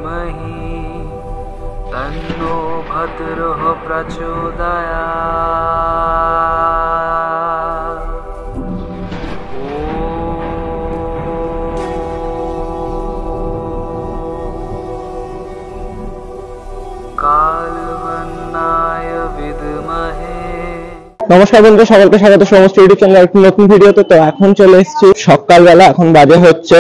धीमहि तन्नो भद्रः प्रचोदयात्। कालवन्नाय विद्महे। নমস্কার বন্ধুরা, সকলকে স্বাগত সমস্ত ইউটিউব চ্যানেলের একটি নতুন ভিডিওতে। তো এখন চলে এসেছি সকালবেলা, এখন বাজে হচ্ছে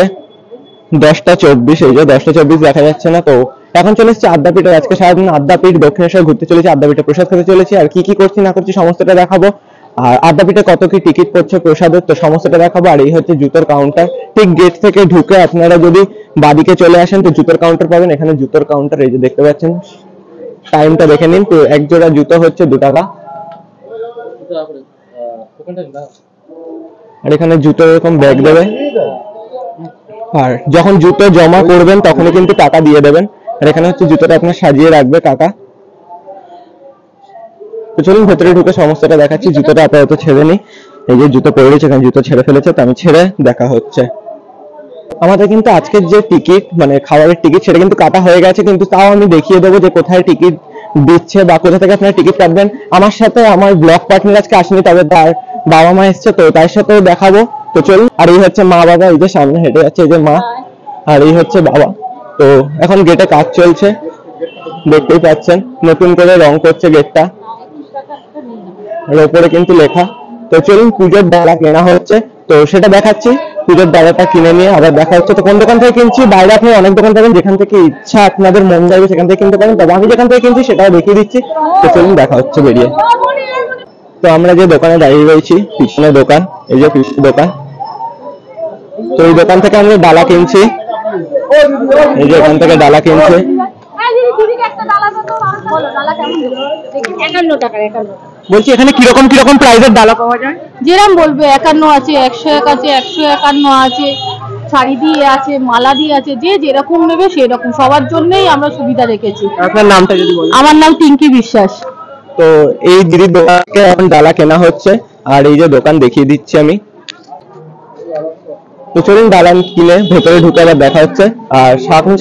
10টা 24। এই যে 10টা 24 দেখা যাচ্ছে না। তো এখন চলে এসেছি আদ্যাপীঠে। আজকে সারাদিন আদ্যাপীঠ দক্ষিণেশ্বর ঘুরতে চলেছি, আদ্যাপীঠে প্রসাদ খেতে চলেছি। আর কি কি করছি না করছি সমস্তটা দেখাবো। আর আদ্যাপীঠে কত কি টিকিট পড়ছে প্রসাদের, তো সমস্তটা দেখাবো। আর এই হচ্ছে জুতোর কাউন্টার। ঠিক গেট থেকে ঢুকে আপনারা যদি বাদিকে চলে আসেন তো জুতোর কাউন্টার পাবেন। এখানে জুতোর কাউন্টার, এই যে দেখতে পাচ্ছেন, টাইমটা দেখে নিন। তো এক জোড়া জুতো হচ্ছে 2 টাকা। আর এখানে জুতো এরকম ব্যাগ দেবে, আর যখন জুতো জমা করবেন তখনই কিন্তু টাকা দিয়ে দেবেন। আর এখানে হচ্ছে জুতোটা আপনার সাজিয়ে রাখবে কাকা। তো চলুন ভেতরে ঢুকে সমস্তটা দেখাচ্ছি। জুতোটা আপাতত ছেড়ে নি, এই যে জুতো পরে রয়েছে, এখানে জুতো ছেড়ে ফেলেছে, তো আমি ছেড়ে দেখা হচ্ছে। আমাদের কিন্তু আজকের যে টিকিট মানে খাবারের টিকিট সেটা কিন্তু কাটা হয়ে গেছে, কিন্তু তাও আমি দেখিয়ে দেবো যে কোথায় টিকিট দিচ্ছে বা কোথা থেকে আপনারা টিকিট কাটবেন। আমার সাথে আমার ব্লগ পার্টনার আজকে আসেনি, তবে তার বাবা মা এসছে, তো তার সাথেও দেখাবো। তো চলুন। আর এই হচ্ছে মা বাবা, এই যে সামনে হেঁটে যাচ্ছে, এই যে মা, আর এই হচ্ছে বাবা। তো এখন গেটে কাজ চলছে, দেখতেই পাচ্ছেন, নতুন করে রং করছে গেটটা, আর ওপরে কিন্তু লেখা। তো চলুন, পুজোর ডালা কেনা হচ্ছে, তো সেটা দেখাচ্ছি। পুজোর ডালাটা কিনে নিয়ে আবার দেখা হচ্ছে। তো কোন দোকান থেকে কিনছি, বাইরে আপনি অনেক দোকান পাবেন, যেখান থেকে ইচ্ছা আপনাদের মন যাবে সেখান থেকে কিনতে পারেন, তবে আমি যেখান থেকে কিনছি সেটাও দেখিয়ে দিচ্ছি। তো চলুন, দেখা হচ্ছে বেরিয়ে। তো আমরা যে দোকানে দাঁড়িয়ে রয়েছি, পিছনে দোকান, এই যে পিছনে দোকান। তো এই দোকান থেকে আমরা ডালা কিনছি, এই যে এখান থেকে ডালা কিনছে। বলছি এখানে কিরকম কিরকম প্রাইসের ডালা পাওয়া যায়? যেরকম বলবে, 51 আছে, 101 আছে, 151 আছে, শাড়ি দিয়ে আছে, মালা দিয়ে আছে, যে যেরকম নেবে সেরকম, সবার জন্যই আমরা সুবিধা রেখেছি। আপনার নামটা যদি বলেন। আমার নাম টিঙ্কি বিশ্বাস। তো এই দিদির দোকান থেকে এখন ডালা কেনা হচ্ছে, আর এই যে দোকান দেখিয়ে দিচ্ছি আমি। তো চলুন ডালা কিনে ভেতরে ঢুকে আবার দেখা হচ্ছে। আর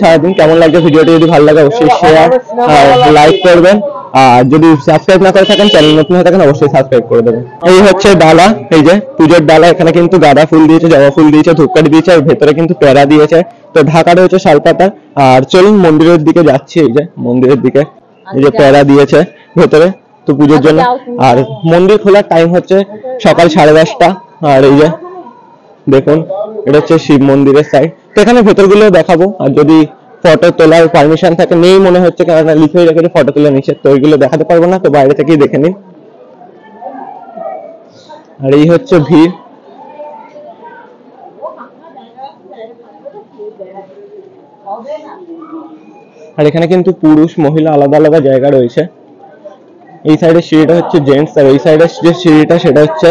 সারাদিন কেমন লাগছে ভিডিওটি, যদি ভালো লাগে অবশ্যই শেয়ার আর লাইক করবেন। আর যদি সাবস্ক্রাইব না করে থাকেন, চ্যানেল নতুন হয়ে থাকেন, অবশ্যই সাবস্ক্রাইব করে দেবেন। এই হচ্ছে ডালা, এই যে পুজোর ডালা। এখানে কিন্তু গাঁদা ফুল দিয়েছে, জবা ফুল দিয়েছে, ধূপকাঠি দিয়েছে, আর ভেতরে কিন্তু প্যারা দিয়েছে। তো ঢাকা রয়েছে শালপাতা। আর চলুন মন্দিরের দিকে যাচ্ছি, এই যে মন্দিরের দিকে, এই যে প্যারা দিয়েছে ভেতরে তো পুজোর জন্য। আর মন্দির খোলার টাইম হচ্ছে সকাল 10:30। আর এই যে দেখুন, এটা হচ্ছে শিব মন্দিরের সাইড। তো এখানে ভেতরগুলো দেখাবো। আর যদি ফটো তোলার পারমিশন থাকে, নেই মনে হচ্ছে, কারণ লিখেই রেখেছে ফটো তোলা নিষেধ, তো ওইগুলো দেখাতে পারবো না, তো বাইরে থেকেই দেখে নিন। আর এই হচ্ছে ভিড়। আর এখানে কিন্তু পুরুষ মহিলা আলাদা আলাদা জায়গা রয়েছে। এই সাইডের সিঁড়িটা হচ্ছে জেন্টস, আর ওই সাইডের যে সিঁড়িটা সেটা হচ্ছে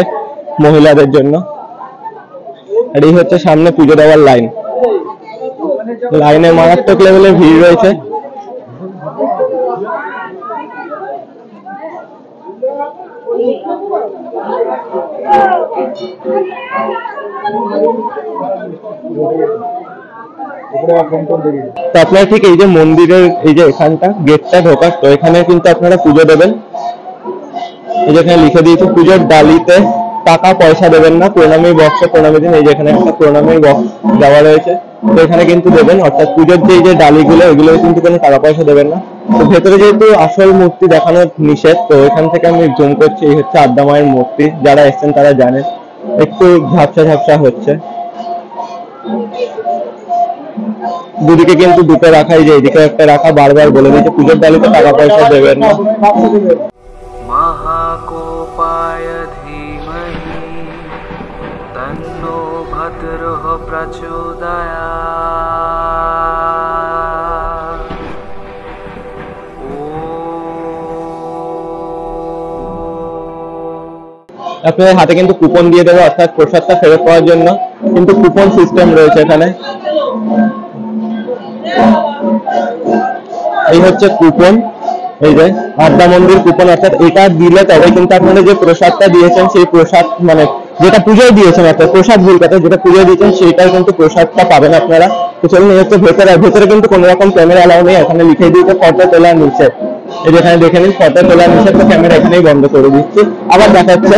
মহিলাদের জন্য। আর এই হচ্ছে সামনে পুজো দেওয়ার লাইন, লাইনে মারাত্মক লেভেলের ভিড় রয়েছে। তো আপনারা ঠিক এই যে মন্দিরের এই যে এখানটা গেটটা ঢোকার, তো এখানে কিন্তু আপনারা পুজো দেবেন। এই যে এখানে লিখে দিয়েছে পুজোর ডালিতে টাকা পয়সা দেবেন না, প্রণামী বক্সে প্রণামী দিন। এই যে এখানে একটা প্রণামী বক্স দেওয়া রয়েছে, তো এখানে কিন্তু দেবেন। অর্থাৎ পুজোর যে এই যে ডালিগুলো, এগুলো কিন্তু কোনো টাকা পয়সা দেবেন না। তো ভেতরে যেহেতু আসল মূর্তি দেখানো নিষেধ, তো এখান থেকে আমি জুম করছি। এই হচ্ছে আদ্যা মায়ের মূর্তি, যারা এসছেন তারা জানেন। একটু ঝাপসা ঝাপসা হচ্ছে। দুদিকে কিন্তু দুটো রাখা, এই যে এদিকে একটা রাখা, বারবার বলে দিয়েছে পুজোর ডালিতে টাকা পয়সা দেবেন না। महाकोपाय धीमहि तन्नो भद्रः प्रचोदयात्। আপনাদের হাতে কিন্তু কুপন দিয়ে দেবো, অর্থাৎ প্রসাদটা ফেরত পাওয়ার জন্য কিন্তু কুপন সিস্টেম রয়েছে এখানে। এই হচ্ছে কুপন, এই যে আদ্যা মন্দির কুপন, অর্থাৎ এটা দিলে তবে কিন্তু আপনারা যে প্রসাদটা দিয়েছেন সেই প্রসাদ মানে যেটা পুজোয় দিয়েছেন, অর্থাৎ প্রসাদ ভুল কথা, যেটা পুজোয় দিয়েছেন সেইটাই কিন্তু প্রসাদটা পাবেন আপনারা। তো চলুন এই হচ্ছে ভেতরে, ভেতরে কিন্তু কোনো রকম ক্যামেরা অ্যালাউ নেই, এখানে লিখে দিয়েছে ফটো তোলা নিচে। এই যেখানে দেখে নিন ফটো তোলা নিচে, তো ক্যামেরা এখানেই বন্ধ করে দিচ্ছি। আবার দেখাচ্ছে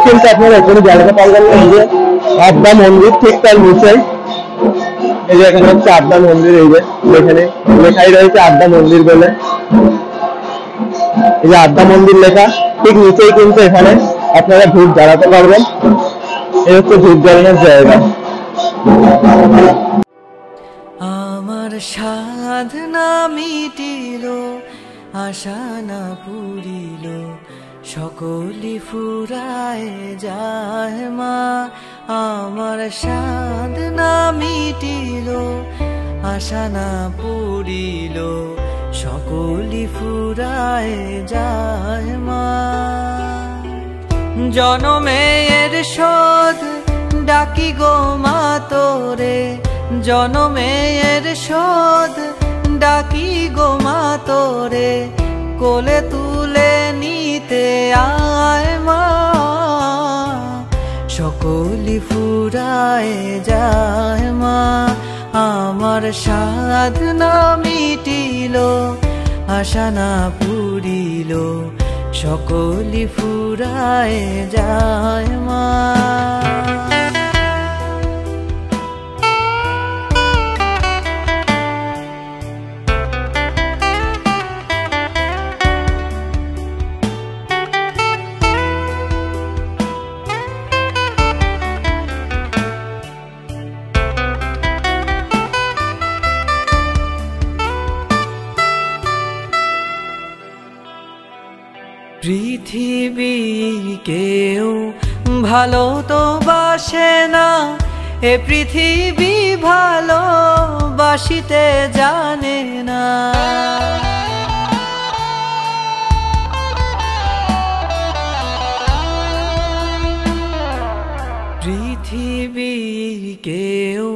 কিন্তু আপনারা এখানে জায়গাটা পাবেন না, এই যে আদ্যা মন্দির ঠিক তার নিচে, এই যে এখানে হচ্ছে আদ্যা মন্দির, এই যে এখানে লেখাই রয়েছে আদ্যা মন্দির বলে, এই যে আদ্যা মন্দির লেখা ঠিক নিচেই কিন্তু এখানে আপনারা ধূপ জ্বালাতে পারবেন। এই হচ্ছে ধূপ জ্বালানোর জায়গা। আমার সাধনা মিটিল, আশা না পুরিল, সকলি ফুরায় যায় মা। আমার সাধনা মিটিল, আশা না পুরিল, সকলি ফুরায় যায় মা। জনমের শোধ ডাকি গো মা তোরে, জনমের শোধ ডাকি গো মা তোরে, কোলে তুলে নিতে আয় মা। সকলি ফুরায় যায় মা। আমার সাধনা মিটিল, আশা না পুরিল, সকলি ফুরায় যায় মা। পৃথিবীর কেউ ভালো তো বাসে না, এ পৃথিবী ভালো বাসিতে জানে না। পৃথিবীর কেউ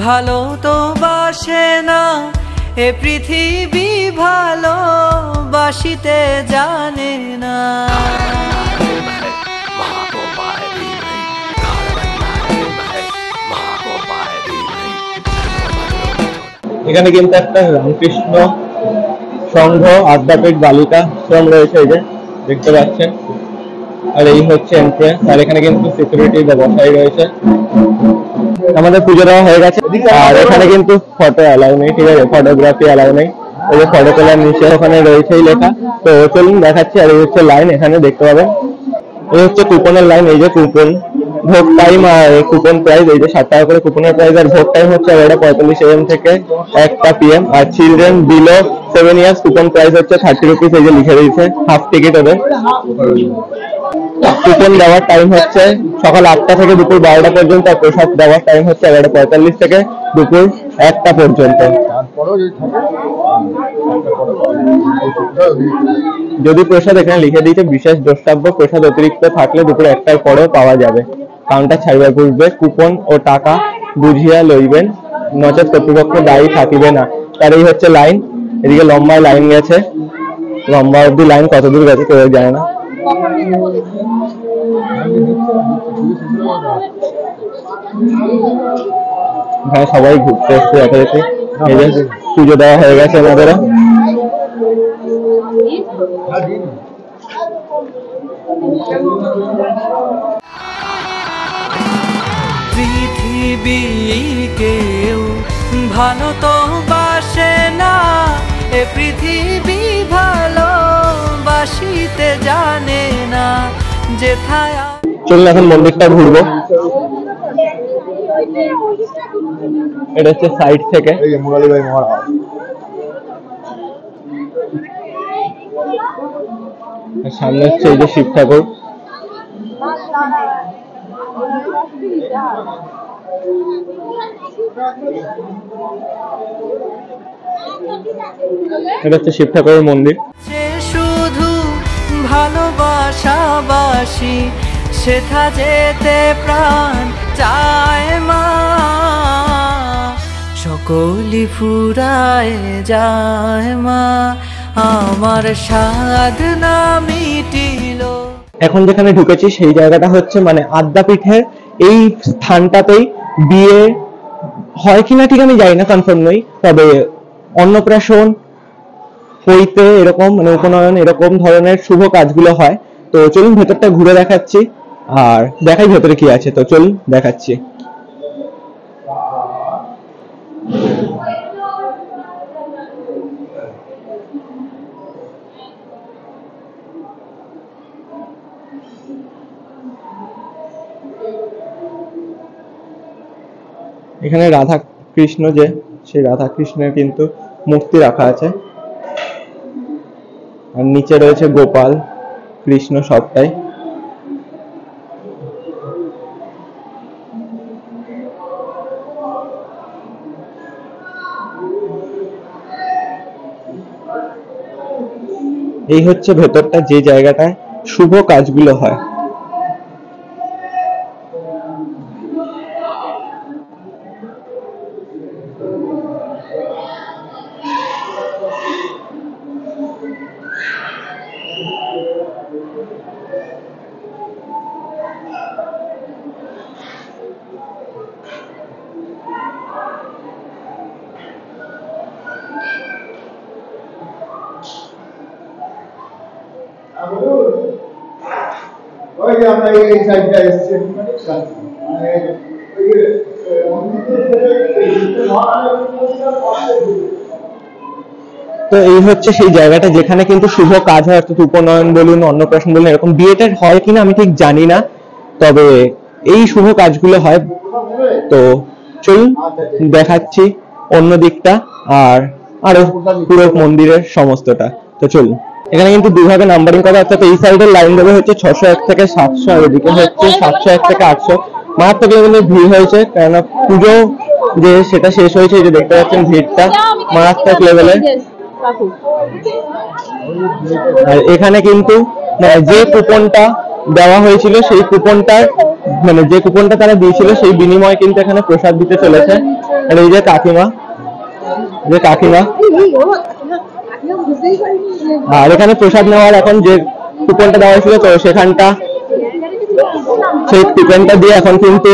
ভালো তো বাসে না, এ পৃথিবী ভালো বাসিতে জানে না। এখানে কিন্তু একটা রামকৃষ্ণ সংঘ আধ্যাত্মিক বালিকা আশ্রম রয়েছে, এই যে দেখতে পাচ্ছেন। আর এই হচ্ছে এন্ট্রেন্স, আর এখানে কিন্তু সিকিউরিটি বসাই রয়েছে। আমাদের পুজো দেওয়া হয়ে গেছে, আর এখানে কিন্তু ফটো অ্যালাউ নেই, ঠিক আছে, ফটোগ্রাফি অ্যালাউ নেই। এই যে ফটো তোলার নিচে ওখানে রয়েছেই লেখা। তো চলুন দেখাচ্ছি। আর এই হচ্ছে লাইন, এখানে দেখতে পাবেন এই হচ্ছে কুপনের লাইন। এই যে কুপন, ভোগ টাইম আর কুপন প্রাইস, এই যে 7 টাকা করে কুপনের প্রাইস। আর ভোগ টাইম হচ্ছে 11:45 AM থেকে 1টা PM। আর children below 7 years coupon price হচ্ছে 30 রুপিস, এই যে লিখে দিয়েছে, হাফ টিকিট ওদের। কুপন দেওয়ার টাইম হচ্ছে সকাল 8টা থেকে দুপুর 12টা পর্যন্ত। আর প্রসাদ দেওয়ার টাইম হচ্ছে 11:45 থেকে দুপুর 1টা পর্যন্ত। যদি প্রসাদ এখানে লিখে দিয়েছে বিশেষ দ্রষ্টব্য, প্রসাদ অতিরিক্ত থাকলে দুপুর 1টার পরেও পাওয়া যাবে। কাউন্টার ছাড়িবার পূর্বে কুপন ও টাকা বুঝিয়া লইবেন। নচেত কর্তৃপক্ষ দায়ী থাকিবে না। তার এই হচ্ছে লাইন। এদিকে লম্বা লাইন গেছে, লম্বা অব্দি লাইন, কত দূর গেছে কেউ জানে না। হ্যাঁ, সবাই ঘুরতে এসছে যথারীতি। এই যে পুজো দেওয়া হয়ে গেছে আমাদেরও। পৃথিবীকেও ভালো তো বাসে না, এ পৃথিবী ভালো বাসিতে জানে না, যেথায়। চলুন এখন মন্দিরটা ঘুরবো। এটা হচ্ছে সাইড থেকে। সামনে হচ্ছে এই যে শিব ঠাকুর। এটা হচ্ছে শিব ঠাকুরের মন্দির। সে শুধু ভালোবাসাবাসি, সেথা যেতে প্রাণ চায় মা, সকলি ফুরায় যায় মা, আমার সাধনা মিটিল। এখন যেখানে ঢুকেছি সেই জায়গাটা হচ্ছে মানে আদ্যাপীঠের এই স্থানটাতেই বিয়ে হয় কিনা ঠিক আমি জানি না, কনফার্ম নই, তবে অন্নপ্রাশন হইতে এরকম মানে উপনয়ন এরকম ধরনের শুভ কাজগুলো হয়। তো চলুন ভেতরটা ঘুরে দেখাচ্ছি আর দেখাই ভেতরে কি আছে। তো চলুন দেখাচ্ছি। এখানে রাধা কৃষ্ণ, যে সেই রাধা কৃষ্ণের কিন্তু মূর্তি রাখা আছে, আর নিচে রয়েছে গোপাল কৃষ্ণ সবটাই। এই হচ্ছে ভেতরটা, যে জায়গাটায় শুভ কাজগুলো হয়। তো এই হচ্ছে সেই জায়গাটা যেখানে কিন্তু শুভ কাজ হয়, অর্থাৎ উপনয়ন বলুন, অন্নপ্রাশন বলুন, এরকম বিয়েটা হয় কিনা আমি ঠিক জানি না, তবে এই শুভ কাজগুলো হয়। তো চলুন দেখাচ্ছি অন্য দিকটা আর আরো পুরো মন্দিরের সমস্তটা। তো চলুন। এখানে কিন্তু দুভাবে নাম্বারিং করা, অর্থাৎ এই সাইডের লাইন দেবে হচ্ছে 601 থেকে 700, আর এদিকে হচ্ছে 701 থেকে 800। মারাত্মক লেভেলের ভিড় হয়েছে, কেননা পুজো যে সেটা শেষ হয়েছে, এই যে দেখতে পাচ্ছেন ভিড়টা মারাত্মক লেভেলের। আর এখানে কিন্তু মানে যে কুপনটা দেওয়া হয়েছিল সেই কুপনটার মানে যে কুপনটা তারা দিয়েছিল সেই বিনিময়ে কিন্তু এখানে প্রসাদ দিতে চলেছে। আর এই যে কাকিমা, আর এখানে প্রসাদ নেওয়ার এখন যে কুপনটা দেওয়া হয়েছিল, তো সেখানটা সেই কুপনটা দিয়ে এখন কিন্তু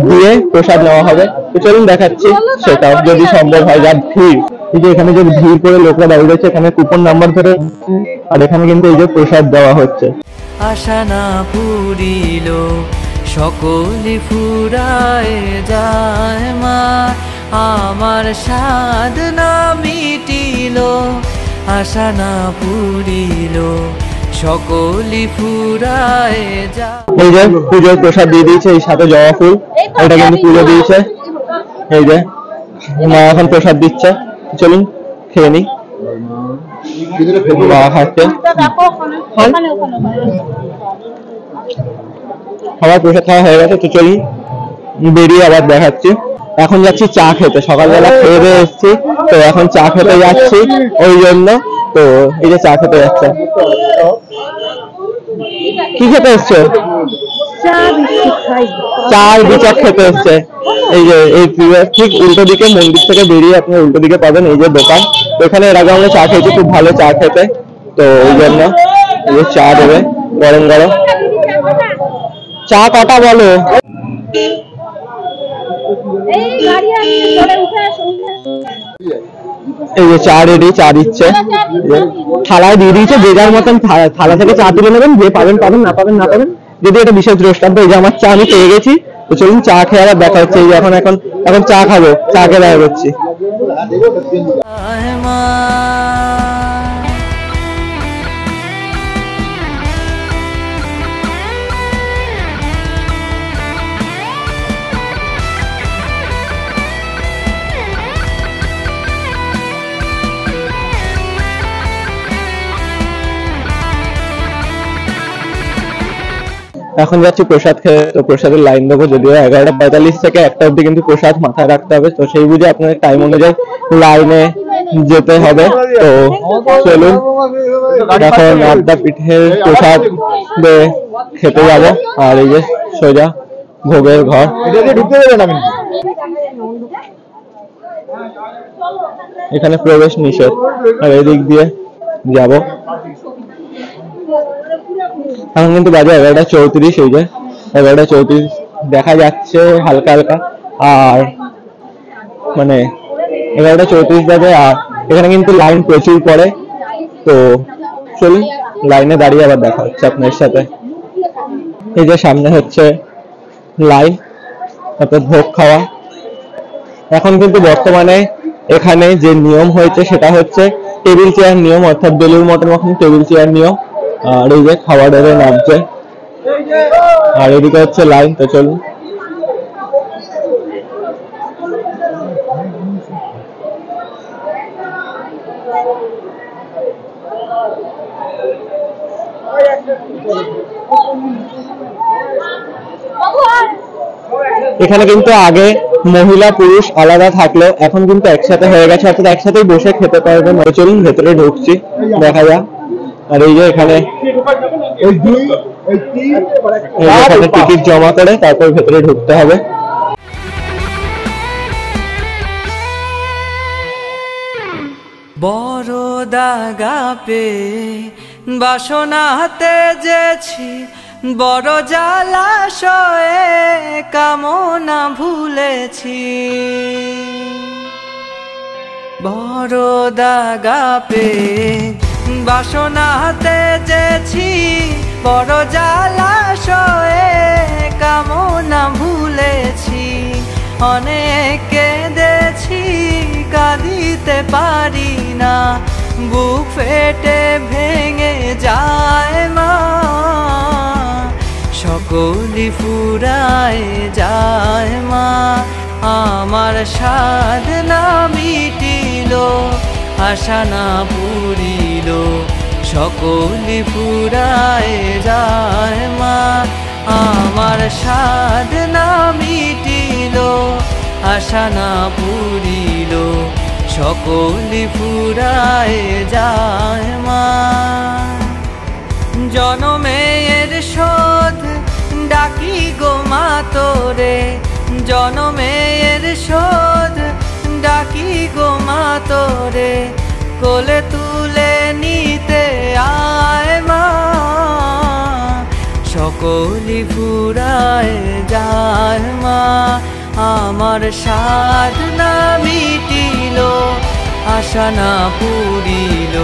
দিয়ে প্রসাদ নেওয়া হবে। তো চলুন দেখাচ্ছি সেটাও যদি সম্ভব হয়। যা ভিড়, এই যে এখানে যে ভিড় করে লোকরা দাঁড়িয়ে রয়েছে, এখানে কুপন নাম্বার ধরে, আর এখানে কিন্তু এই যে প্রসাদ দেওয়া হচ্ছে। আশা না পুরিল সকলি ফুরায় যায় মা, আমার সাধনা মিটিল, আশা না পুরিল সকলি ফুরায় যায়। এই যে পুজোর প্রসাদ দিয়ে দিয়েছে, এই সাথে জবা ফুল, এটা কিন্তু পুজো দিয়েছে। এই যে মা এখন প্রসাদ দিচ্ছে, চলুন খেয়ে নিই। মা খাচ্ছে, সবার প্রসাদ খাওয়া হয়ে গেছে। তো চলুন বেরিয়ে আবার দেখাচ্ছি। এখন যাচ্ছি চা খেতে, সকালবেলা খেয়ে দিয়ে এসেছি, তো এখন চা খেতে যাচ্ছি ওই জন্য। তো এই যে চা খেতে যাচ্ছে। কি খেতে এসছো? চা আর বিচক খেতে হচ্ছে। এই যে এই ঠিক উল্টো দিকে মন্দির থেকে বেরিয়ে আপনি উল্টো দিকে পাবেন এই যে দোকান। তো এখানে এর আগে আমরা চা খেয়েছি, খুব ভালো চা খেতে। তো ওই জন্য এই যে চা দেবে গরম গরম। চা কটা বলো? এই যে চা রেডি, চা দিচ্ছে, থালায় দিয়ে দিয়েছে। যে যার মতন থালা থেকে চা তুলে নেবেন, যে পাবেন পাবেন, না পাবেন না পাবেন। যদি এটা বিশেষ দ্রষ্টান্ত। এই যে আমার চা আমি পেয়ে গেছি, তো চলুন চা খেয়ে আবার দেখা হচ্ছে। এই যে এখন চা খাবো, চা খেয়ে দেখা করছি। এখন যাচ্ছি প্রসাদ খেয়ে। তো প্রসাদের লাইন দেবো, যদিও 11:45 থেকে 1টা অব্দি কিন্তু প্রসাদ মাথায় রাখতে হবে। তো সেই বুঝে আপনাদের টাইম অনুযায়ী লাইনে যেতে হবে। তো চলুন এখন আড্ডা পিঠের প্রসাদ খেতে যাবো। আর এই যে সোজা ভোগের ঘর। এখানে প্রবেশ নিষেধ, আর এদিক দিয়ে যাব। এখন কিন্তু বাজে 11:34। এই যে 11:34 দেখা যাচ্ছে হালকা হালকা, আর মানে 11:34 বাজে। আর এখানে কিন্তু লাইন প্রচুর পড়ে। তো চলুন লাইনে দাঁড়িয়ে আবার দেখা হচ্ছে আপনার সাথে। এই যে সামনে হচ্ছে লাইন, তারপর ভোগ খাওয়া। এখন কিন্তু বর্তমানে এখানে যে নিয়ম হয়েছে সেটা হচ্ছে টেবিল চেয়ার নিয়ম, অর্থাৎ বেলুর মঠের মতন টেবিল চেয়ার নিয়ম। আর এই যে খাবার দাবার নামছে, আর এদিকে হচ্ছে লাইন। তো চলুন এখানে কিন্তু আগে মহিলা পুরুষ আলাদা থাকলেও এখন কিন্তু একসাথে হয়ে গেছে, অর্থাৎ একসাথেই বসে খেতে পারবেন। চলুন ভেতরে ঢুকছি, দেখা যাক। আর এই যে এখানে টিকিট জমা করে তারপর ভেতরে ঢুকতে হবে। বড় দাগা পে বাসনাতে যেছি, বড় জলাশয়ে কামনা ভুলেছি। বড় দাগা পে বাসনাতে যেছি, বড় জলাশয়ে কামনা ভুলেছি। অনেক কেঁদেছি, কাঁদিতে পারি না, বুক ফেটে ভেঙে যায় মা। সকলি ফুরায় যায় মা, আমার সাধনা মিটিল, আশা না পুরিল। সকলি ফুরায় যায় মা, আমার সাধনা মিটিল, আশা না পুরিল। সকলি ফুরায় যায় মা। জনমের শোধ ডাকি গো মা তোরে, জনমের শোধ ডাকি গো মা তোরে। কোলে তুলে নিতে আয় মা, সকলি ফুরায় যায় মা। আমার সাধনা মিটিল, আশা না পুরিল।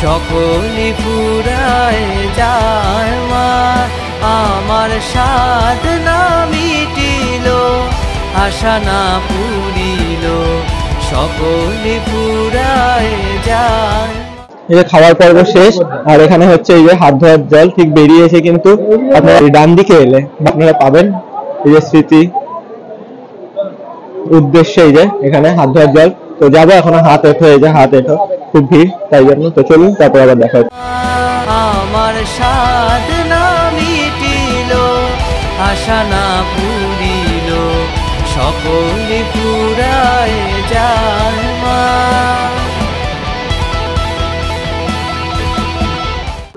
সকলি ফুরায় যায় মা, আমার সাধনা মিটিল, আশা না পুরিল। সকলি ফুরায় যায়। এই যে খাওয়ার পর্ব শেষ, আর এখানে হচ্ছে এই যে হাত ধোয়ার জল। ঠিক বেরিয়েছে কিন্তু আপনারা ডান দিকে এলে আপনারা পাবেন এই যে স্মৃতি উদ্দেশ্যে এই যে এখানে হাত ধোয়ার জল। তো যাবো এখন, হাত এঠো, এই যে হাত এঠো, খুব ভিড় তাই জন্য। তো চলুন তারপর আবার দেখা হচ্ছে। আমার সাধনা মিটিল, আশা না পুরিল। সকলি ফুরায় যায় মা।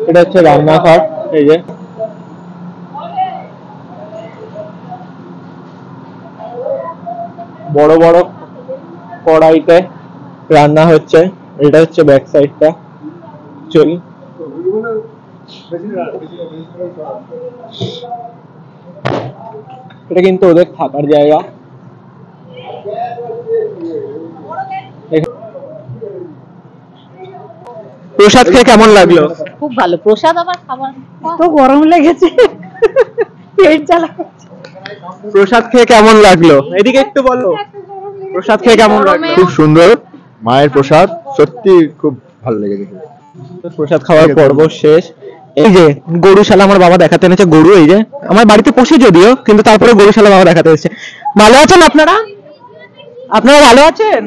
এটা হচ্ছে রান্নাঘর। এই যে বড় বড় কড়াইতে রান্না হচ্ছে। এটা হচ্ছে ব্যাক সাইডটা। চলি, এটা কিন্তু ওদের থাকার জায়গা। প্রসাদ খেয়ে কেমন লাগলো? খুব ভালো প্রসাদ, আবার খাবার তো গরম লেগেছে, পেট জ্বালা। প্রসাদ খেয়ে কেমন লাগলো? এদিকে একটু বলো, প্রসাদ খেয়ে কেমন লাগলো? খুব সুন্দর মায়ের প্রসাদ, সত্যি খুব ভালো লেগেছে। প্রসাদ খাওয়ার পর্ব শেষ। এই যে গরুশালা আমার বাবা দেখাতে এনেছে, গরু এই যে আমার বাড়িতে পোষে যদিও, কিন্তু তারপরে গরুশালা বাবা দেখাতে এসেছে। ভালো আছেন আপনারা? আপনারা ভালো আছেন?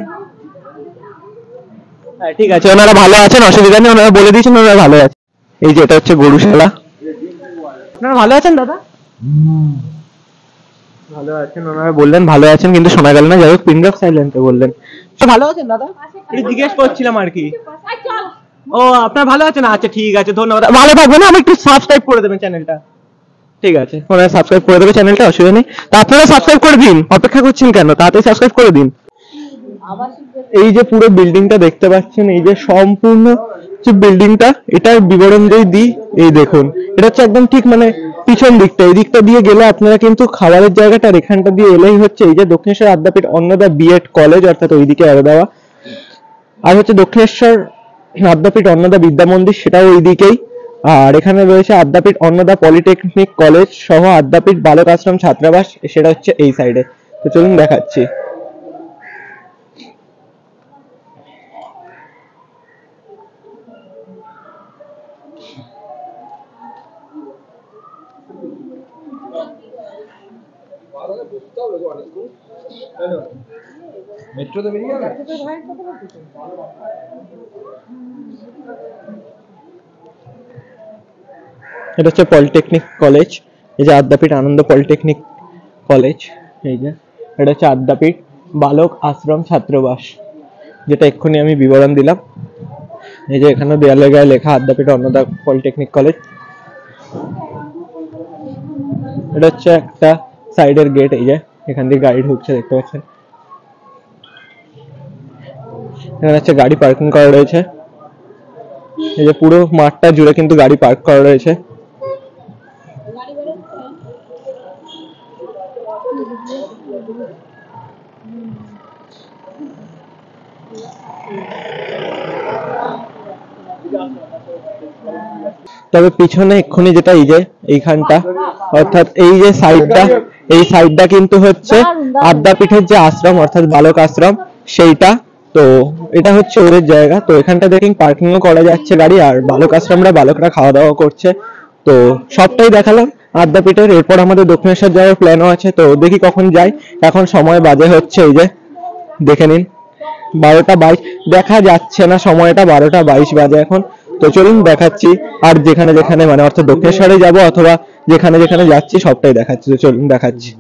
হ্যাঁ ঠিক আছে, ওনারা ভালো আছেন, অসুবিধা নেই, ওনারা বলে দিয়েছেন ওনারা ভালো আছে। এই যে এটা হচ্ছে গরুশালা। আপনারা ভালো আছেন দাদা? ভালো আছেন, ওনারা বললেন ভালো আছেন, কিন্তু শোনা গেল না। যাই হোক, পিন ড্রপ সাইলেন্টে বললেন। ভালো আছেন দাদা? একটু জিজ্ঞেস করছিলাম আর কি। ও আপনার ভালো আছেন? আচ্ছা ঠিক আছে, ধন্যবাদ। ভালো থাকবেন, আমি একটু সাবস্ক্রাইব করে দেবেন চ্যানেলটা। ঠিক আছে, ওনারা সাবস্ক্রাইব করে দেবে চ্যানেলটা, অসুবিধা নেই। তা আপনারা সাবস্ক্রাইব করে দিন, অপেক্ষা করছেন কেন? তাড়াতাড়ি সাবস্ক্রাইব করে দিন। এই যে পুরো বিল্ডিংটা দেখতে পাচ্ছেন, এই যে সম্পূর্ণ যে বিল্ডিংটা, এটার বিবরণ যদি দিই, এই দেখুন, এটা হচ্ছে একদম ঠিক মানে পিছন দিকটা। এই দিকটা দিয়ে গেলে আপনারা কিন্তু খাবারের জায়গাটা, এখানটা দিয়ে এলেই হচ্ছে এই যে দক্ষিণেশ্বর আদ্যাপীঠ অন্নদা বিএড কলেজ, অর্থাৎ ওইদিকে এড়ে দেওয়া। আর হচ্ছে দক্ষিণেশ্বর আদ্যাপীঠ অন্নদা বিদ্যা মন্দির, সেটাও ওইদিকেই। আর এখানে রয়েছে আদ্যাপীঠ অন্নদা পলিটেকনিক কলেজ সহ আদ্যাপীঠ বালক আশ্রম ছাত্রাবাস, সেটা হচ্ছে এই সাইডে। তো চলুন দেখাচ্ছি। মেট্রোতে বেরিয়ে গেল। এটা হচ্ছে পলিটেকনিক কলেজ, এই যে আদ্যাপীঠ আনন্দ পলিটেকনিক কলেজ। এই যে এটা হচ্ছে আদ্যাপীঠ বালক আশ্রম ছাত্রাবাস, যেটা এক্ষুনি আমি বিবরণ দিলাম। এই যে এখানে দেয়ালের গায়ে লেখা আদ্যাপীঠ অন্নদা পলিটেকনিক কলেজ। এটা হচ্ছে একটা সাইডের গেট, এই যে এখান দিয়ে গাড়ি ঢুকছে দেখতে পাচ্ছেন। এখানে হচ্ছে গাড়ি পার্কিং করা রয়েছে। এই যে পুরো মাঠটা জুড়ে কিন্তু গাড়ি পার্ক করা রয়েছে। তবে পিছনে এক্ষুনি যেটা এই যে এইখানটা, অর্থাৎ এই যে সাইডটা, এই সাইডটা কিন্তু হচ্ছে আদ্যাপীঠের যে আশ্রম, অর্থাৎ বালক আশ্রম, সেইটা। তো এটা হচ্ছে ওদের জায়গা। তো এখানটা দেখেন পার্কিংও করা যাচ্ছে গাড়ি, আর বালক আশ্রমরা বালকরা খাওয়া দাওয়া করছে। তো সবটাই দেখালাম আদ্যাপীঠের। এরপর আমাদের দক্ষিণেশ্বর যাওয়ার প্ল্যানও আছে, তো দেখি কখন যাই। এখন সময় বাজে হচ্ছে এই যে দেখে নিন 12টা 22, দেখা যাচ্ছে না সময়টা, 12টা 22 বাজে এখন। তো চলুন দেখাচ্ছি, আর যেখানে যেখানে মানে অর্থাৎ দক্ষিণেশ্বরে যাব অথবা যেখানে যেখানে যাচ্ছি সবটাই দেখাচ্ছি। তো চলুন দেখাচ্ছি।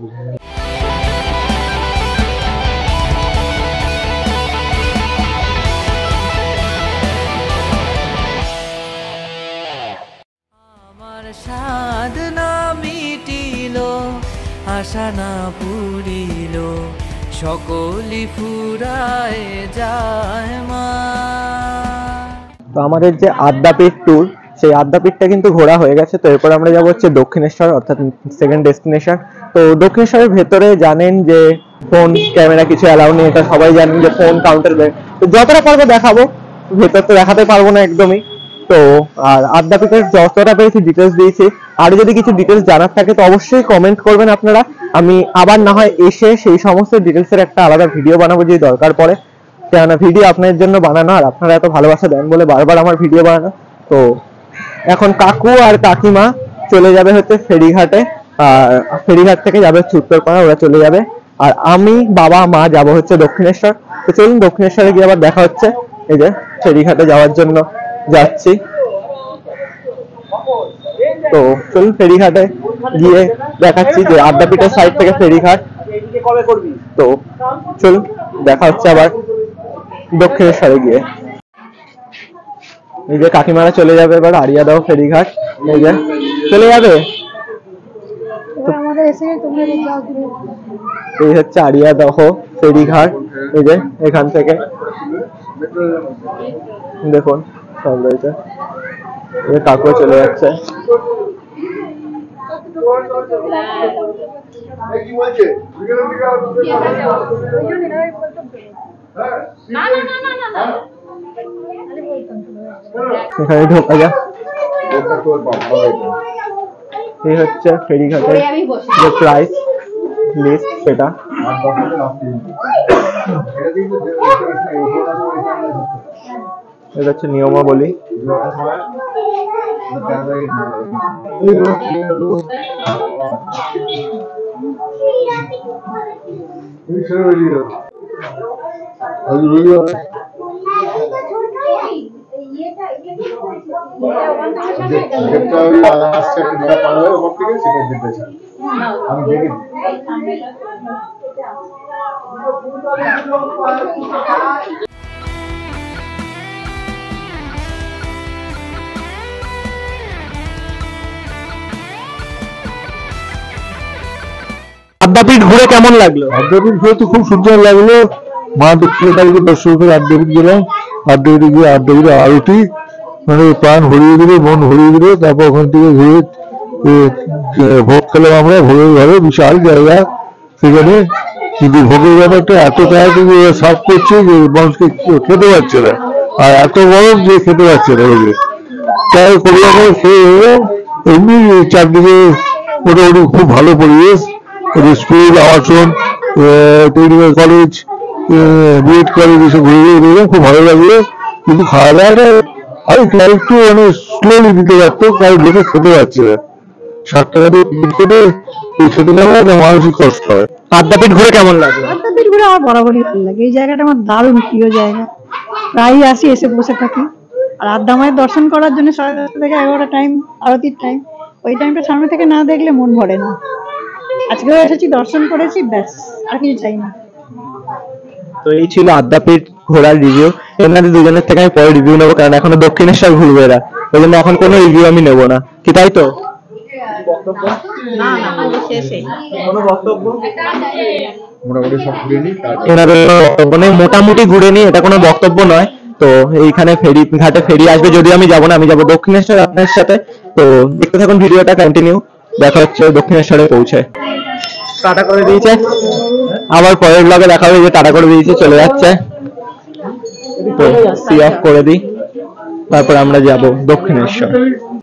আমার সাধনা মিটিল, আশা না পুরিল, সকলি ফুরায় যায় মা। তো আমাদের যে আদ্যাপীঠ ট্যুর, সেই আদ্যাপীঠটা কিন্তু ঘোরা হয়ে গেছে। তো এরপর আমরা যাবো হচ্ছে দক্ষিণেশ্বর, অর্থাৎ সেকেন্ড ডেস্টিনেশন। তো দক্ষিণেশ্বরের ভেতরে জানেন যে ফোন ক্যামেরা কিছু অ্যালাউ নেই, এটা সবাই জানেন যে ফোন কাউন্টার। তো যতটা পারবো দেখাবো, ভেতর তো দেখাতে পারবো না একদমই। তো আর আদ্যাপীঠের যতটা পেরেছি ডিটেলস দিয়েছি। আর যদি কিছু ডিটেলস জানার থাকে তো অবশ্যই কমেন্ট করবেন আপনারা। আমি আবার না হয় এসে সেই সমস্ত ডিটেলসের একটা আলাদা ভিডিও বানাবো যদি দরকার পড়ে। কেননা ভিডিও আপনাদের জন্য বানানো, আর আপনারা এত ভালোবাসা দেন বলে বারবার আমার ভিডিও বানানো। তো এখন কাকু আর কাকিমা চলে যাবে হচ্ছে ফেরিঘাটে, আর ফেরিঘাট থেকে যাবে উত্তরপাড়া, ওরা চলে যাবে। আর আমি, বাবা, মা যাব হচ্ছে দক্ষিণেশ্বর। তো চলুন দক্ষিণেশ্বরে গিয়ে আবার দেখা হচ্ছে। এই যে ফেরিঘাটে যাওয়ার জন্য যাচ্ছি। তো চলুন ফেরিঘাটে গিয়ে দেখাচ্ছি যে আদ্যাপীঠের সাইড থেকে ফেরিঘাট। তো চলুন দেখা হচ্ছে আবার দক্ষিণেশ্বরে গিয়ে। এই যে কাকিমারা চলে যাবে এবার আরিয়াদাও ফেরিঘাট, এই যে চলে যাবে। এই হচ্ছে আড়িয়াদহ ফেরিঘাট, এই যে এখান থেকে দেখুন সব রয়েছে। কাকু চলে যাচ্ছে। এখানে ঢোকা যাক। এই হচ্ছে ফেরিঘাটের যে প্রাইস লিস্ট সেটা। এটা হচ্ছে নিয়মাবলী। আদ্যাপীঠ ঘুরে কেমন লাগলো? আদ্যাপীঠ ঘুরে তো খুব সুন্দর লাগলো। মা দক্ষিণকালীকে দর্শন করে আদ্যাপীঠ গেলাম। আদ্যাপীঠে গিয়ে আদ্যাপীঠে আরতি, মানে প্রাণ ভরিয়ে দিল, মন ভরিয়ে দিল। তারপর ওখান থেকে ঘুরে ভোগ খেলাম আমরা। ভোগের ঘরে বিশাল জায়গা সেখানে, কিন্তু ভোগের ব্যাপারটা এত তাড়াতাড়ি সাফ করছে যে মানুষকে খেতে পারছে না, আর এত গরম যে খেতে পারছে না। তাই কোনো রকম খেয়ে এমনি চারদিকে মোটামুটি খুব ভালো পরিবেশ। স্কুল, আবাসন, টেকনিক্যাল কলেজ, বিএড কলেজ এসব ঘুরে ঘুরে খুব ভালো লাগলো। কিন্তু খাওয়া দাওয়াটা একটু মানে স্লোলি দিতে পারতো, কারণ লোকে খেতে পারছে না। 60 টাকা দিয়ে খেতে গেলে মানসিক কষ্ট হয়। আদ্যাপীঠ ঘুরে কেমন লাগলো? আদ্যাপীঠ ঘুরে আমার বরাবরই ভালো লাগে। এই জায়গাটা আমার দারুণ প্রিয় জায়গা, প্রায়ই আসি, এসে বসে থাকি। আর আদ্যা মায়ের দর্শন করার জন্য 10:30 থেকে 11টা টাইম, আরতির টাইম, ওই টাইমটা সামনে থেকে না দেখলে মন ভরে না। আজকেও এসেছি, দর্শন করেছি, ব্যাস আর কিছু চাই না। তো এই ছিল আদ্যাপীঠ ঘোরার রিভিউ। এনাদের দুজনের থেকে আমি পরে রিভিউ নেবো, কারণ এখনো দক্ষিণেশ্বর ঘুরবে এরা, ওই জন্য এখন কোনো রিভিউ আমি নেবো না, কি তাই তো? মোটামুটি সব ঘুরে নিই। এনাদের মানে মোটামুটি ঘুরে নিই, এটা কোনো বক্তব্য নয়। তো এইখানে ফেরি ঘাটে ফেরি আসবে, যদিও আমি যাবো না, আমি যাবো দক্ষিণেশ্বর আপনার সাথে। তো দেখতে থাকুন ভিডিওটা কন্টিনিউ, দেখা হচ্ছে দক্ষিণেশ্বরে পৌঁছে। টাটা করে দিয়েছে, আবার পরের ব্লগে দেখা হবে। যে টাটা করে দিয়েছে, চলে যাচ্ছে। তো সি অফ করে দিই, তারপর আমরা যাব দক্ষিণেশ্বর।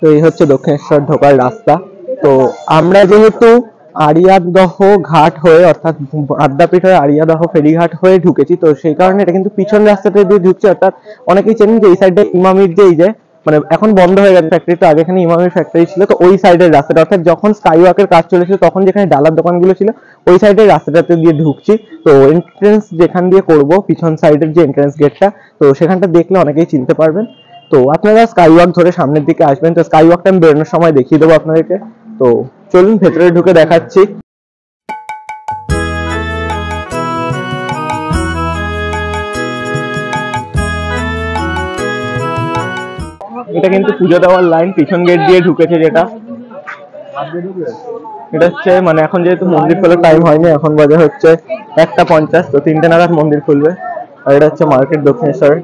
তো এই হচ্ছে দক্ষিণেশ্বর ঢোকার রাস্তা। তো আমরা যেহেতু আড়িয়াদহ ঘাট হয়ে, অর্থাৎ আদ্যাপীঠ হয়ে আড়িয়াদহ ফেরিঘাট হয়ে ঢুকেছি, তো সেই কারণে এটা কিন্তু পিছন রাস্তাটা দিয়ে ঢুকছে। অর্থাৎ অনেকেই চেনেন যে এই সাইডে ইমামির যে এই যে মানে এখন বন্ধ হয়ে গেছে ফ্যাক্টরিটা, আগে এখানে ইমামির ফ্যাক্টরি ছিল। তো ওই সাইডের রাস্তাটা, অর্থাৎ যখন স্কাই ওয়াকের কাজ চলেছিল তখন যেখানে ডালার দোকানগুলো ছিল ওই সাইডের রাস্তাটাতে দিয়ে ঢুকছি। তো এন্ট্রেন্স যেখান দিয়ে করব, পিছন সাইডের যে এন্ট্রেন্স গেটটা, তো সেখানটা দেখলে অনেকেই চিনতে পারবেন। তো আপনারা স্কাই ওয়াক ধরে সামনের দিকে আসবেন। তো স্কাই ওয়াকটা আমি বেরোনোর সময় দেখিয়ে দেবো আপনাদেরকে। তো চলুন ভেতরে ঢুকে দেখাচ্ছি। এটা কিন্তু পুজো দেওয়ার লাইন, পিছন গেট দিয়ে ঢুকেছে যেটা। এটা হচ্ছে মানে এখন যেহেতু মন্দির খোলার টাইম হয়নি, এখন বাজে হচ্ছে 1:50, তো 3টে নাগাদ মন্দির খুলবে। আর এটা হচ্ছে মার্কেট দক্ষিণেশ্বর।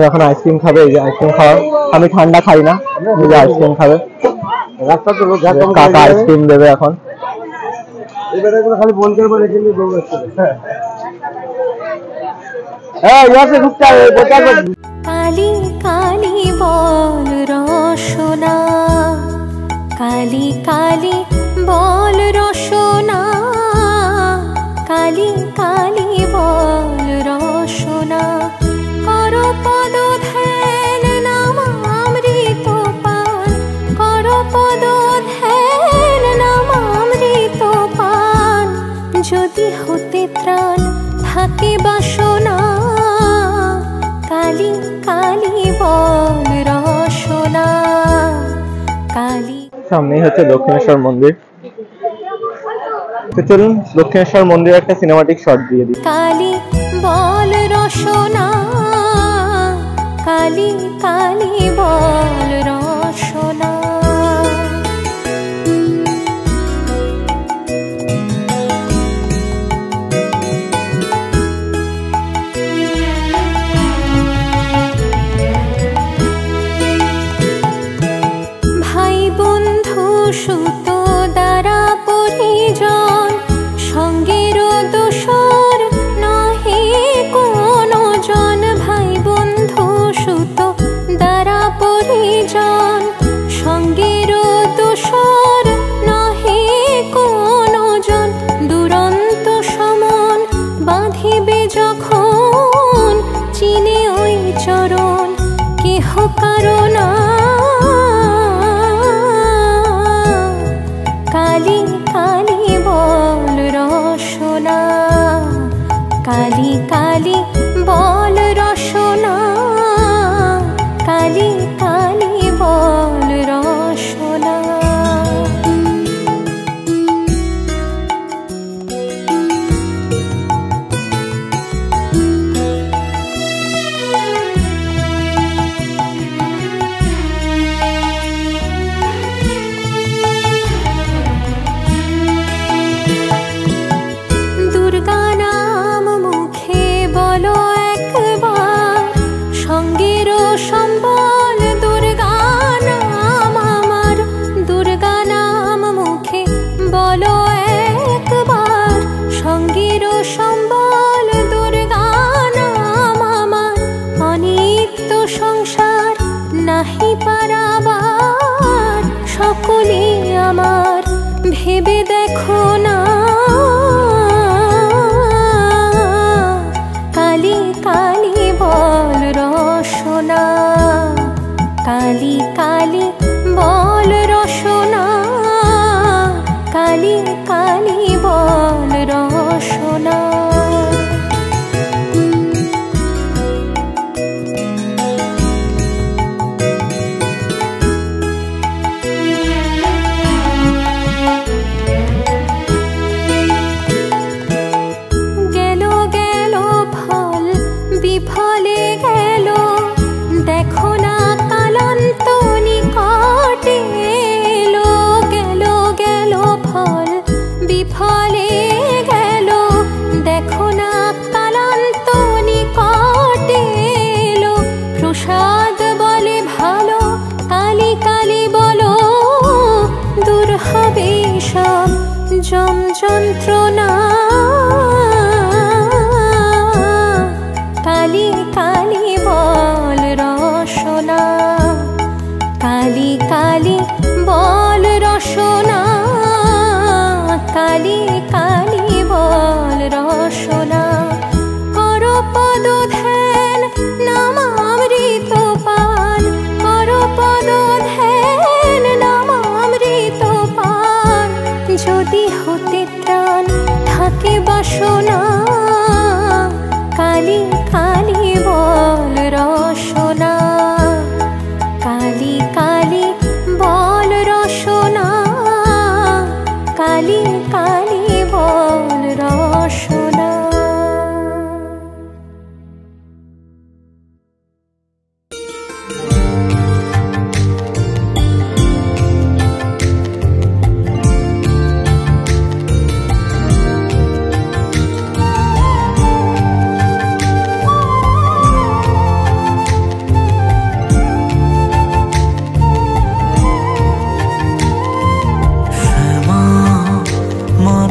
এখন আইসক্রিম খাবে, এই যে আইসক্রিম খাওয়া, আমি ঠান্ডা খাই না, এই যে আইসক্রিম খাবে, কাকা আইসক্রিম দেবে এখন। খালি বলতে বলে কিন্তু কালি কালি বল রসনা, কালি কালি বল রসনা, কালি কালি বল রসনা, কর পদ ধ্যান নাম অমৃত পান, কর পদ ধ্যান নাম অমৃত পান, যদি হতে ত্রাণ থাকে বাসনা, কালি কালি বল রসনা, কালি। সামনেই হচ্ছে দক্ষিণেশ্বর মন্দির। তো চলুন দক্ষিণেশ্বর মন্দিরে একটা সিনেমাটিক শট দিয়ে দিই। কালী বল রসনা, কালী কালী বল রসনা। ভাই বন্ধু সুত দ্বারা পরিজন, সঙ্গের দোসর নহে কোনো জন। ভাই বন্ধু সুত দ্বারা পরিজন, সঙ্গের দোসর নহে কোনো জন। দুরন্ত সমন বাঁধিবে যখন, চিনে ওই চরণ কেহ কারণা। কালী কালী বল রসনা, কালী কালী বল রসনা, কালী কালী বল রসনা। দুর্গা নাম মুখে বলো একবার, সঙ্গের সম্বল দুর্গা নাম আমার। দুর্গা নাম মুখে বলো একবার, সঙ্গের সম্বল দুর্গা নাম আমার। অনিত্য সংসার নাহি পারাবার, সকলে আমার ভেবে দেখো না। কালী কালী বল রসনা, কালী কালী বল রসনা, কালী কালী বল রসনা। গেল গেল ফল বিফলে গেল, দেখো না কালান্ত নিকটে এলো। গেল গেল ফল বিফলে গেল, দেখো না কালান্ত নিকটে এলো। প্রসাদ বলে ভালো, কালী কালী বলো, দূর হবে সব যম যন্ত্রণা। কালী কালী বল রসনা, কালী কালী বল রসনা, কালী কালী বল রসনা। কর পদ ধ্যান নাম অমৃত পান, কর পদ ধ্যান নাম অমৃত পান। যদি হতে ত্রাণ থাকে বাসনা, কালী কালী বল রসনা, কালী কালী বল রসনা, কালী কালী বল রসনা।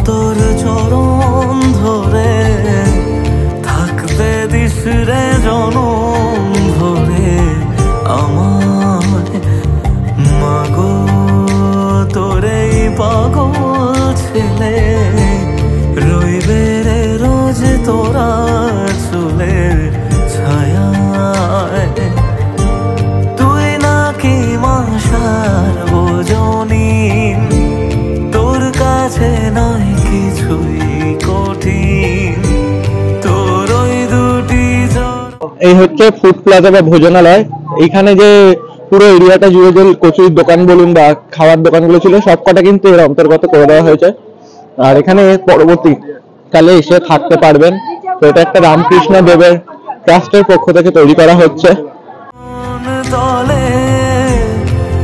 তোর চরণ ধরে থাকতে দিস রে জনম ধরে আমার। মাগো তোরে পাগল ছেলে, রইবে রে রোজ তোরা চুলের ছায়ায়। তুই নাকি মাসার বোঝনি, তোর কাছে নয় কিছুই কঠিন, তোর ওই দুটি। এই হচ্ছে ফুড প্লাজা বা ভোজনালয়। এইখানে যে পুরো এরিয়াটা জুড়ে যে কচুরির দোকান বলুন বা খাবার দোকানগুলো ছিল সব কটা কিন্তু এর অন্তর্গত করে দেওয়া হয়েছে। আর এখানে পরবর্তীকালে এসে থাকতে পারবেন। তো এটা একটা রামকৃষ্ণ দেবের ট্রাস্টের পক্ষ থেকে তৈরি করা হচ্ছে। তলে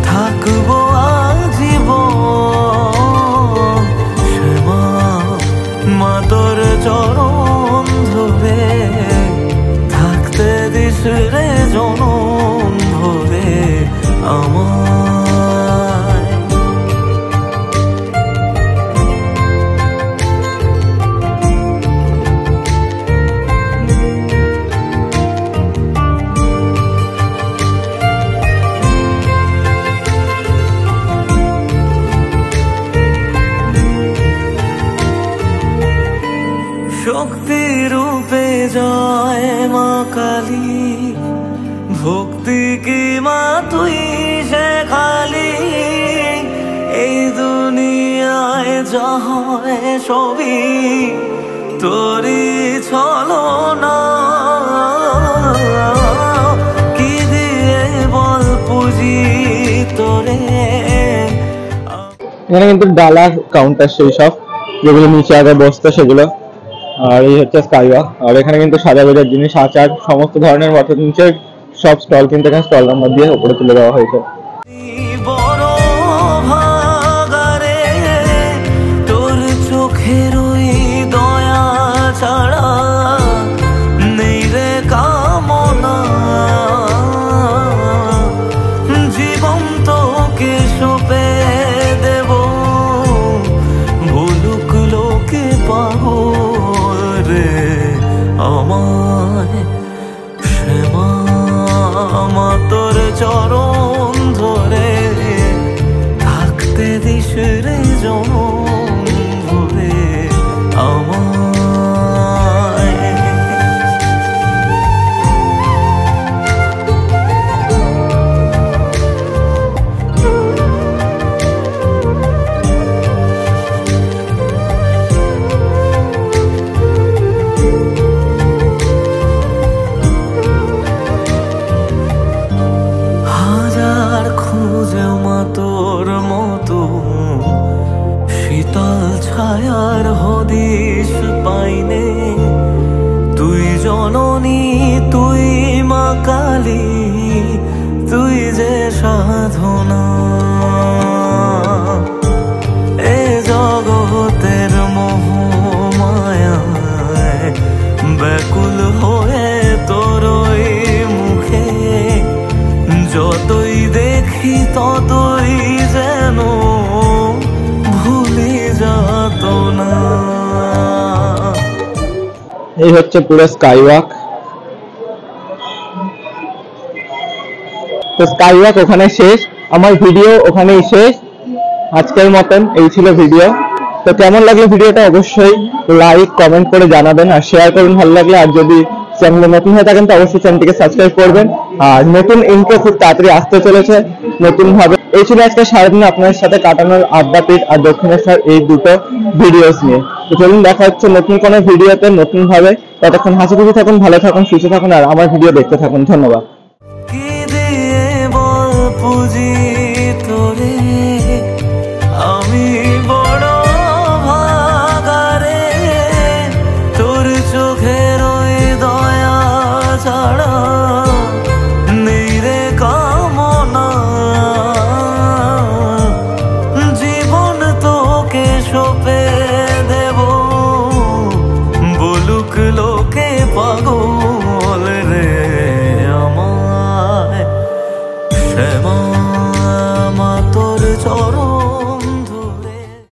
থাকবো আজীবন, শ্যামা মা তোর চরণ ধরে থাকতে দিস রে জনম ভরে আমায়। শক্তি রূপে জয় মা কালী, ভক্তি কি মা তুই সে খালি, এই দুনিয়ায় যা হয় সবই তোরই ছলনা, কি দিয়ে বল পুজি তোরে। এখানে কিন্তু ডালা কাউন্টার সেই সব যেগুলো নিচে আগে বসতো সেগুলো। আর এই হচ্ছে স্কাইওয়াক। আর এখানে কিন্তু সাজা গোজার জিনিস, আচার, সমস্ত ধরনের মতো নিচে সব স্টল কিন্তু এখানে স্টল নাম্বার দিয়ে উপরে তুলে দেওয়া হয়েছে। বড় ভাগারে তোর চোখের ওই দয়া ছাড়া নেই রে কামনা, জীবন তোকে সঁপে দেব বলুক লোকে পাগল রে আমায়। শ্যামা মা তোর চরণ ধরে থাকতে দিস রে জনম ভরে আমায়। হাজার খুঁজে মা তোর মতো শীতল ছায়ার হদিশ পাইনে, তুই জননী তুই মা কালী, তুই যে সাধনা, এ জগতের মোহ মায়ায় ব্যাকুল হয়ে তোর ওই মুখে যতই দেখি ততই যেন ভুলে যাত না। এই হচ্ছে পুরো স্কাইওয়াক। তো স্কাইওয়াক ওখানে শেষ, আমার ভিডিও ওখানেই শেষ। আজকের মতন এই ছিল ভিডিও। তো কেমন লাগলো ভিডিওটা অবশ্যই লাইক কমেন্ট করে জানাবেন আর শেয়ার করুন ভালো লাগলে। আর যদি চ্যানেলে নতুন হয়ে থাকেন তো অবশ্যই চ্যানেলটিকে সাবস্ক্রাইব করবেন। আর নতুন ইন্ট্রো খুব তাড়াতাড়ি আসতে চলেছে নতুন ভাবে। এই ছিল আজকে সারাদিন আপনার সাথে কাটানোর আড্ডাপীঠ আর দক্ষিণেশ্বর এই দুটো ভিডিওস নিয়ে। তো চলুন দেখা হচ্ছে নতুন কোনো ভিডিওতে নতুন ভাবে। ততক্ষণ হাসি খুশি থাকুন, ভালো থাকুন, সুস্থ থাকুন আর আমার ভিডিও দেখতে থাকুন। ধন্যবাদ। কি দিয়ে বল পুজি তোরে আমি বড় ভাগারে, তোর চোখের ওই দয়া ছাড়া নেই রে কামনা, জীবন তোকে সঁপে দেব বলুক লোকে পাগল রে আমায়। শ্যামা মা তোর চরণ